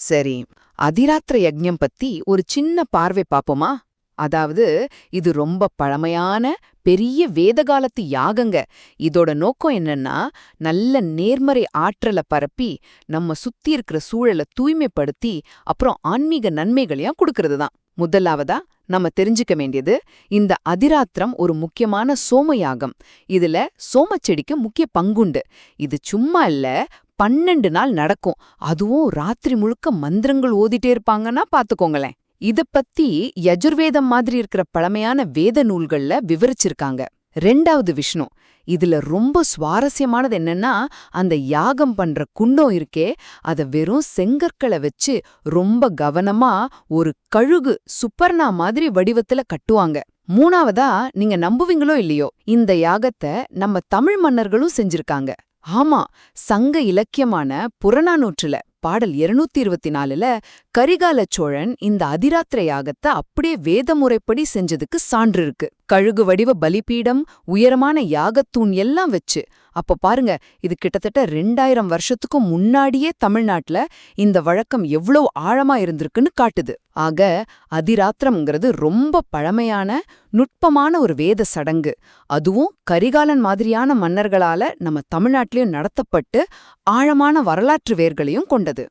சரி, அதிராத்திர யஜ்ஞம் பத்தி ஒரு சின்ன பார்வை பாப்போமா? அதாவது, இது ரொம்ப பழமையான, பெரிய வேதகாலத்து யாகங்க. இதோட நோக்கம் என்னன்னா, நல்ல நேர்மறை ஆற்றல பரப்பி, நம்ம சுத்தி இருக்கிற சூழல தூய்மைப்படுத்தி, அப்புறம் ஆன்மீக நன்மைகளையும் குடுக்கறது தான். முதலாவதா, நம்ம தெரிஞ்சுக்க வேண்டியது, இந்த அதிராத்திரம் ஒரு முக்கியமான சோம யாகம். இதுல சோமச்செடிக்கு முக்கிய பங்குண்டு. இது சும்மா இல்ல, 12 நாள் நடக்கும். அதுவும் ராத்திரி முழுக்க மந்திரங்கள் ஓதிட்டே இருப்பாங்கன்னா பாத்துக்கோங்களேன். இத பத்தி யஜுர்வேதம் மாதிரி இருக்கிற பழமையான வேத நூல்கள்ல விவரிச்சிருக்காங்க. ரெண்டாவது விஷ்ணு. இதுல ரொம்ப சுவாரஸ்யமானது என்னன்னா, அந்த யாகம் பண்ற குண்டம் இருக்கே, அத வெறும் செங்கற்களை வச்சு ரொம்ப கவனமா ஒரு கழுகு சுப்பர்ணா மாதிரி வடிவத்துல கட்டுவாங்க. மூணாவதா, நீங்க நம்புவீங்களோ இல்லையோ, இந்த யாகத்தை நம்ம தமிழ் மன்னர்களும் செஞ்சிருக்காங்க. ஆமா, சங்க இலக்கியமான புறநானூற்றுல பாடல் 224ல கரிகால சோழன் இந்த அதிராத்திர யாகத்தை அப்படியே வேத முறைப்படி செஞ்சதுக்கு சான்று இருக்கு. கழுகு வடிவ பலிபீடம், உயரமான யாகத்தூண் எல்லாம் வச்சு. அப்ப பாருங்க, இது கிட்டத்தட்ட 2000 வருஷத்துக்கும் முன்னாடியே தமிழ்நாட்டுல இந்த வழக்கம் எவ்வளவு ஆழமா இருந்திருக்குன்னு காட்டுது. ஆக, அதிராத்திரம்ங்கிறது ரொம்ப பழமையான, நுட்பமான ஒரு வேத சடங்கு. அதுவும் கரிகாலன் மாதிரியான மன்னர்களால நம்ம தமிழ்நாட்டிலயும் நடத்தப்பட்டு ஆழமான வரலாற்று வேர்களையும் கொண்டது.